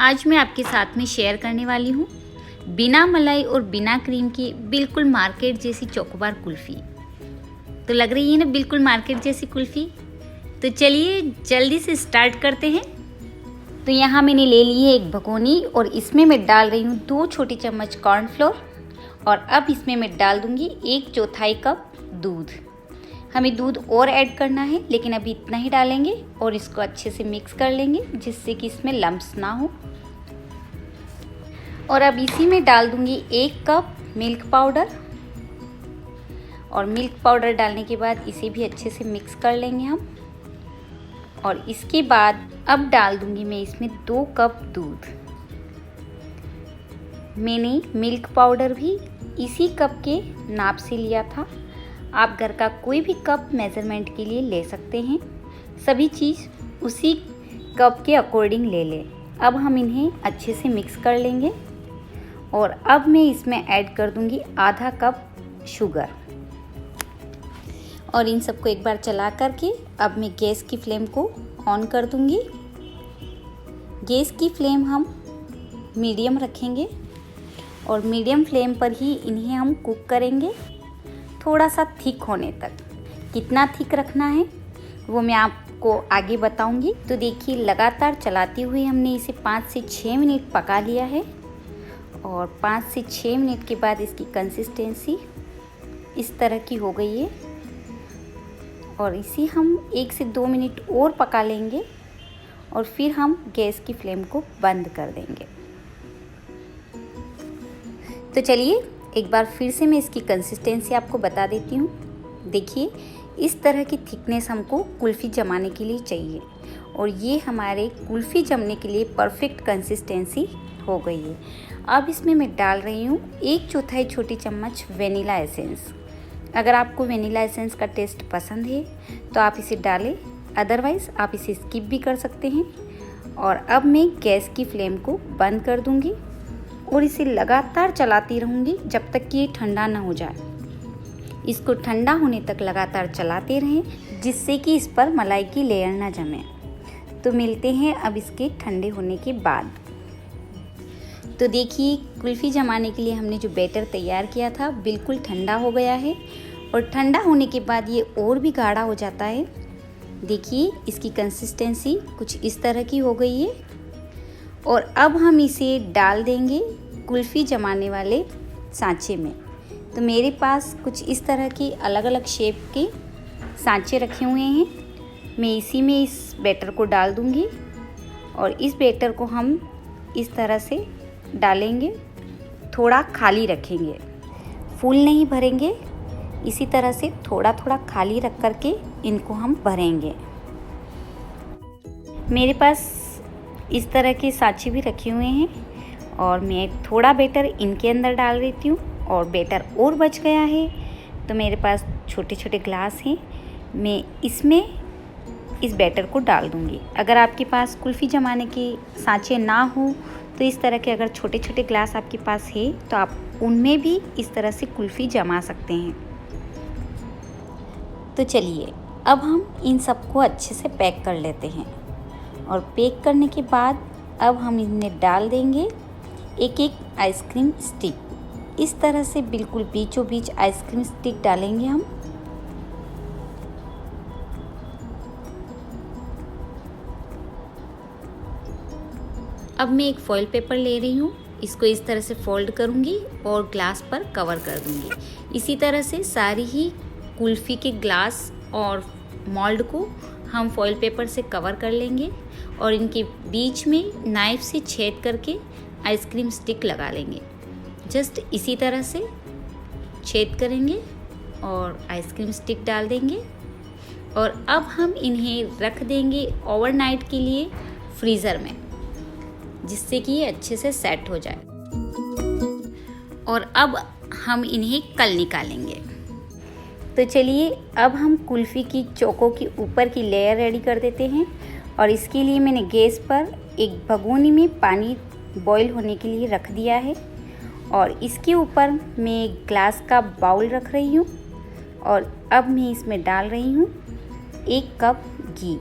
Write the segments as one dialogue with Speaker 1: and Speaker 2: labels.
Speaker 1: आज मैं आपके साथ में शेयर करने वाली हूँ बिना मलाई और बिना क्रीम की बिल्कुल मार्केट जैसी चोकोबार कुल्फ़ी। तो लग रही है ना बिल्कुल मार्केट जैसी कुल्फ़ी। तो चलिए जल्दी से स्टार्ट करते हैं। तो यहाँ मैंने ले ली है एक भगोनी और इसमें मैं डाल रही हूँ 2 छोटी चम्मच कॉर्नफ्लोर और अब इसमें मैं डाल दूँगी 1/4 कप दूध। हमें दूध और ऐड करना है लेकिन अभी इतना ही डालेंगे और इसको अच्छे से मिक्स कर लेंगे जिससे कि इसमें लम्प्स ना हो। और अब इसी में डाल दूंगी 1 कप मिल्क पाउडर और मिल्क पाउडर डालने के बाद इसे भी अच्छे से मिक्स कर लेंगे हम। और इसके बाद अब डाल दूंगी मैं इसमें 2 कप दूध। मैंने मिल्क पाउडर भी इसी कप के नाप से लिया था। आप घर का कोई भी कप मेज़रमेंट के लिए ले सकते हैं। सभी चीज़ उसी कप के अकॉर्डिंग ले लें। अब हम इन्हें अच्छे से मिक्स कर लेंगे और अब मैं इसमें ऐड कर दूंगी आधा कप शुगर और इन सबको एक बार चला करके अब मैं गैस की फ्लेम को ऑन कर दूंगी। गैस की फ्लेम हम मीडियम रखेंगे और मीडियम फ्लेम पर ही इन्हें हम कुक करेंगे थोड़ा सा थिक होने तक। कितना थिक रखना है वो मैं आपको आगे बताऊंगी। तो देखिए लगातार चलाते हुए हमने इसे 5 से 6 मिनट पका लिया है और 5 से 6 मिनट के बाद इसकी कंसिस्टेंसी इस तरह की हो गई है और इसे हम 1 से 2 मिनट और पका लेंगे और फिर हम गैस की फ्लेम को बंद कर देंगे। तो चलिए एक बार फिर से मैं इसकी कंसिस्टेंसी आपको बता देती हूँ। देखिए इस तरह की थिकनेस हमको कुल्फ़ी जमाने के लिए चाहिए और ये हमारे कुल्फ़ी जमने के लिए परफेक्ट कंसिस्टेंसी हो गई है। अब इसमें मैं डाल रही हूँ 1/4 छोटी चम्मच वेनिला एसेंस। अगर आपको वेनिला एसेंस का टेस्ट पसंद है तो आप इसे डालें, अदरवाइज़ आप इसे स्किप भी कर सकते हैं। और अब मैं गैस की फ्लेम को बंद कर दूँगी और इसे लगातार चलाती रहूँगी जब तक कि ये ठंडा ना हो जाए। इसको ठंडा होने तक लगातार चलाते रहें जिससे कि इस पर मलाई की लेयर ना जमे। तो मिलते हैं अब इसके ठंडे होने के बाद। तो देखिए कुल्फ़ी जमाने के लिए हमने जो बैटर तैयार किया था बिल्कुल ठंडा हो गया है और ठंडा होने के बाद ये और भी गाढ़ा हो जाता है। देखिए इसकी कंसिस्टेंसी कुछ इस तरह की हो गई है और अब हम इसे डाल देंगे कुल्फ़ी जमाने वाले सांचे में। तो मेरे पास कुछ इस तरह की अलग अलग शेप के सांचे रखे हुए हैं। मैं इसी में इस बैटर को डाल दूंगी और इस बैटर को हम इस तरह से डालेंगे, थोड़ा खाली रखेंगे, फुल नहीं भरेंगे। इसी तरह से थोड़ा थोड़ा खाली रख करके इनको हम भरेंगे। मेरे पास इस तरह के सांचे भी रखे हुए हैं और मैं थोड़ा बैटर इनके अंदर डाल देती हूँ और बैटर और बच गया है तो मेरे पास छोटे छोटे ग्लास हैं, मैं इसमें इस बैटर को डाल दूँगी। अगर आपके पास कुल्फ़ी जमाने के सांचे ना हो तो इस तरह के अगर छोटे छोटे ग्लास आपके पास है तो आप उनमें भी इस तरह से कुल्फ़ी जमा सकते हैं। तो चलिए अब हम इन सबको अच्छे से पैक कर लेते हैं और पैक करने के बाद अब हम इन्हें डाल देंगे एक एक आइसक्रीम स्टिक। इस तरह से बिल्कुल बीचों बीच आइसक्रीम स्टिक डालेंगे हम। अब मैं एक फॉइल पेपर ले रही हूँ, इसको इस तरह से फोल्ड करूँगी और ग्लास पर कवर कर दूँगी। इसी तरह से सारी ही कुल्फ़ी के ग्लास और मोल्ड को हम फॉइल पेपर से कवर कर लेंगे और इनके बीच में नाइफ़ से छेद करके आइसक्रीम स्टिक लगा लेंगे। जस्ट इसी तरह से छेद करेंगे और आइसक्रीम स्टिक डाल देंगे और अब हम इन्हें रख देंगे ओवरनाइट के लिए फ्रीज़र में जिससे कि ये अच्छे से सेट हो जाए। और अब हम इन्हें कल निकालेंगे। तो चलिए अब हम कुल्फ़ी की चोको की ऊपर की लेयर रेडी कर देते हैं और इसके लिए मैंने गैस पर एक भगोनी में पानी बॉईल होने के लिए रख दिया है और इसके ऊपर मैं एक ग्लास का बाउल रख रही हूँ और अब मैं इसमें डाल रही हूँ 1 कप घी।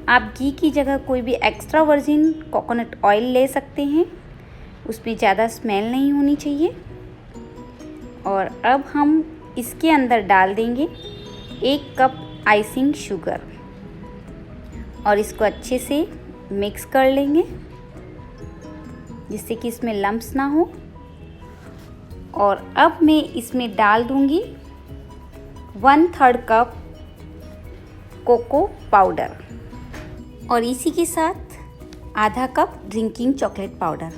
Speaker 1: आप घी की जगह कोई भी एक्स्ट्रा वर्जिन कोकोनट ऑयल ले सकते हैं, उसमें ज़्यादा स्मेल नहीं होनी चाहिए। और अब हम इसके अंदर डाल देंगे 1 कप आइसिंग शुगर और इसको अच्छे से मिक्स कर लेंगे जिससे कि इसमें लम्प्स ना हो। और अब मैं इसमें डाल दूंगी 1/3 कप कोको पाउडर और इसी के साथ आधा कप ड्रिंकिंग चॉकलेट पाउडर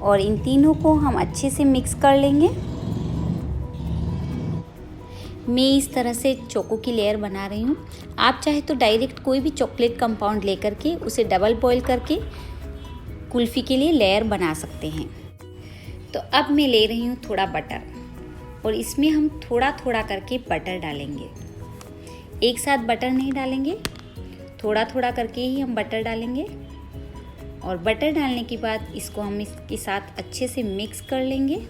Speaker 1: और इन तीनों को हम अच्छे से मिक्स कर लेंगे। मैं इस तरह से चोको की लेयर बना रही हूँ। आप चाहे तो डायरेक्ट कोई भी चॉकलेट कंपाउंड लेकर के उसे डबल बॉईल करके कुल्फ़ी के लिए लेयर बना सकते हैं। तो अब मैं ले रही हूँ थोड़ा बटर और इसमें हम थोड़ा थोड़ा करके बटर डालेंगे। एक साथ बटर नहीं डालेंगे, थोड़ा थोड़ा करके ही हम बटर डालेंगे। और बटर डालने के बाद इसको हम इसके साथ अच्छे से मिक्स कर लेंगे।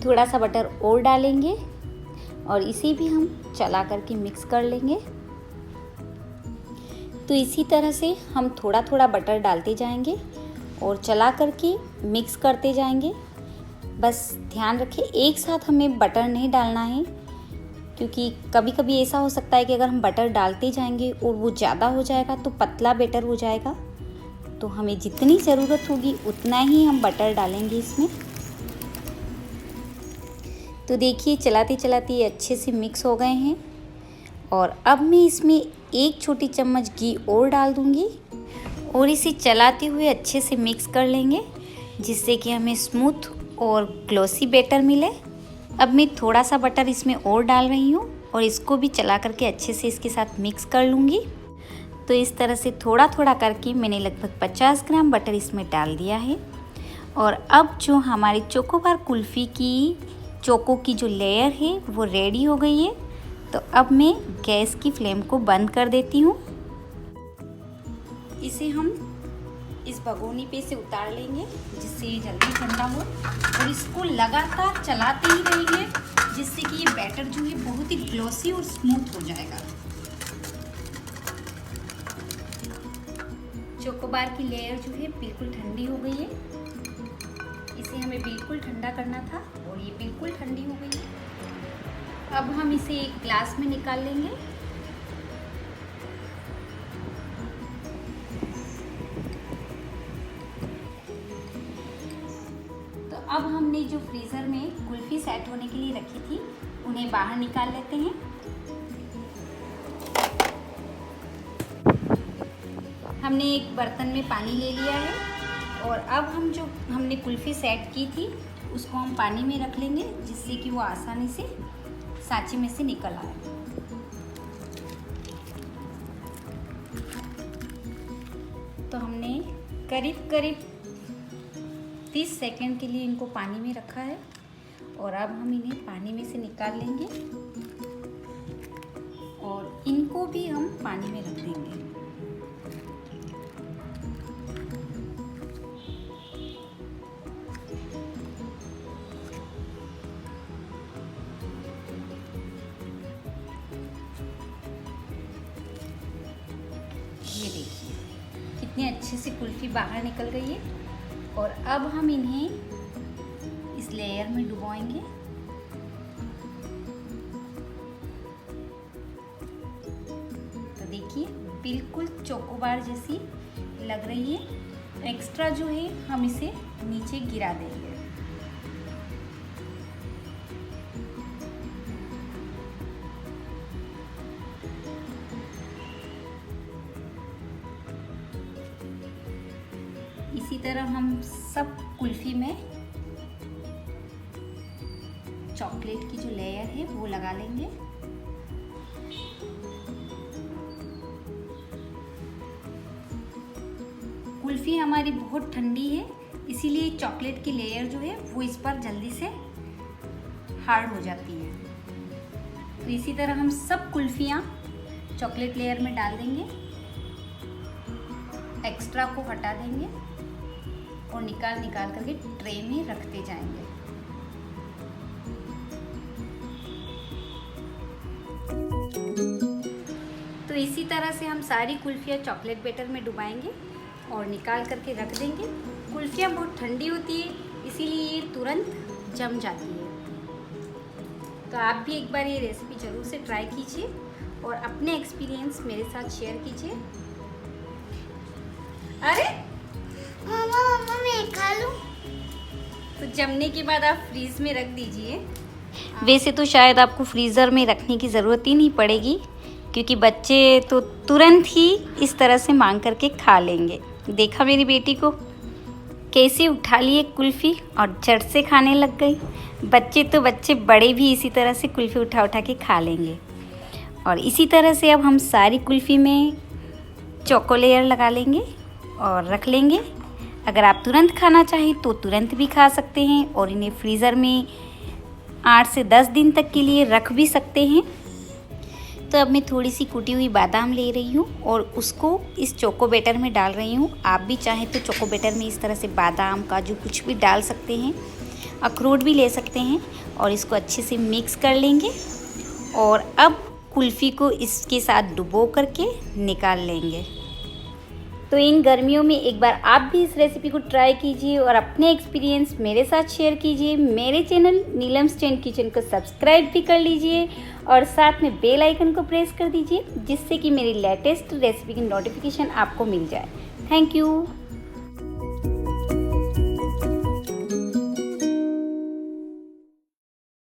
Speaker 1: थोड़ा सा बटर और डालेंगे और इसे भी हम चला करके मिक्स कर लेंगे। तो इसी तरह से हम थोड़ा थोड़ा बटर डालते जाएंगे और चला करके मिक्स करते जाएंगे। बस ध्यान रखें एक साथ हमें बटर नहीं डालना है, क्योंकि कभी कभी ऐसा हो सकता है कि अगर हम बटर डालते जाएंगे और वो ज़्यादा हो जाएगा तो पतला बैटर हो जाएगा। तो हमें जितनी ज़रूरत होगी उतना ही हम बटर डालेंगे इसमें। तो देखिए चलाते चलाते ये अच्छे से मिक्स हो गए हैं। और अब मैं इसमें 1 छोटी चम्मच घी और डाल दूंगी और इसे चलाते हुए अच्छे से मिक्स कर लेंगे जिससे कि हमें स्मूथ और ग्लॉसी बैटर मिले। अब मैं थोड़ा सा बटर इसमें और डाल रही हूँ और इसको भी चला करके अच्छे से इसके साथ मिक्स कर लूँगी। तो इस तरह से थोड़ा थोड़ा करके मैंने लगभग 50 ग्राम बटर इसमें डाल दिया है। और अब जो हमारी चोकोबार कुल्फ़ी की चोको की जो लेयर है वो रेडी हो गई है। तो अब मैं गैस की फ्लेम को बंद कर देती हूँ। इसे हम इस भगोनी पे से उतार लेंगे जिससे ये जल्दी ठंडा हो और इसको लगातार चलाते ही रहेंगे जिससे कि ये बैटर जो है बहुत ही ग्लॉसी और स्मूथ हो जाएगा। चोकोबार की लेयर जो है बिल्कुल ठंडी हो गई है। इसे हमें बिल्कुल ठंडा करना था और ये बिल्कुल ठंडी हो गई है। अब हम इसे एक ग्लास में निकाल लेंगे। तो अब हमने जो फ्रीज़र में कुल्फ़ी सेट होने के लिए रखी थी उन्हें बाहर निकाल लेते हैं। हमने एक बर्तन में पानी ले लिया है और अब हम जो हमने कुल्फ़ी सेट की थी उसको हम पानी में रख लेंगे जिससे कि वो आसानी से सांचे में से निकल आए। तो हमने करीब करीब 30 सेकंड के लिए इनको पानी में रखा है और अब हम इन्हें पानी में से निकाल लेंगे और इनको भी हम पानी में रख देंगे। ये देखिए कितनी अच्छे से कुल्फ़ी बाहर निकल गई है और अब हम इन्हें इस लेयर में डुबोएंगे। तो देखिए बिल्कुल चोकोबार जैसी लग रही है। एक्स्ट्रा जो है हम इसे नीचे गिरा देंगे। इसी तरह हम सब कुल्फ़ी में चॉकलेट की जो लेयर है वो लगा लेंगे। कुल्फ़ी हमारी बहुत ठंडी है इसीलिए चॉकलेट की लेयर जो है वो इस पर जल्दी से हार्ड हो जाती है। तो इसी तरह हम सब कुल्फ़ियाँ चॉकलेट लेयर में डाल देंगे, एक्स्ट्रा को हटा देंगे और निकाल करके ट्रे में रखते जाएंगे। तो तो इसी तरह से हम सारी कुल्फ़ियाँ चॉकलेट बैटर में डुबाएंगे और निकाल करके रख देंगे। कुल्फ़ियाँ बहुत ठंडी होती है, इसीलिए ये तुरंत जम जाती है। तो आप भी एक बार ये रेसिपी ज़रूर से ट्राई कीजिए और अपने एक्सपीरियंस मेरे साथ शेयर कीजिए। अरे
Speaker 2: मम्मा मैं खा लूं?
Speaker 1: तो जमने के बाद आप फ्रीज में रख दीजिए। वैसे तो शायद आपको फ्रीज़र में रखने की ज़रूरत ही नहीं पड़ेगी, क्योंकि बच्चे तो तुरंत ही इस तरह से मांग करके खा लेंगे। देखा मेरी बेटी को, कैसे उठा लिए कुल्फ़ी और झट से खाने लग गई। बच्चे बड़े भी इसी तरह से कुल्फ़ी उठा उठा के खा लेंगे। और इसी तरह से अब हम सारी कुल्फ़ी में चोको लेयर लगा लेंगे और रख लेंगे। अगर आप तुरंत खाना चाहें तो तुरंत भी खा सकते हैं और इन्हें फ्रीज़र में 8 से 10 दिन तक के लिए रख भी सकते हैं। तो अब मैं थोड़ी सी कुटी हुई बादाम ले रही हूँ और उसको इस चोको बैटर में डाल रही हूँ। आप भी चाहें तो चोको बैटर में इस तरह से बादाम, काजू कुछ भी डाल सकते हैं, अखरोट भी ले सकते हैं और इसको अच्छे से मिक्स कर लेंगे। और अब कुल्फ़ी को इसके साथ डुबो करके निकाल लेंगे। तो इन गर्मियों में एक बार आप भी इस रेसिपी को ट्राई कीजिए और अपने एक्सपीरियंस मेरे साथ शेयर कीजिए। मेरे चैनल नीलम्स टेंट किचन को सब्सक्राइब भी कर लीजिए और साथ में बेल आइकन को प्रेस कर दीजिए, जिससे कि मेरी लेटेस्ट रेसिपी की नोटिफिकेशन आपको मिल जाए। Thank you.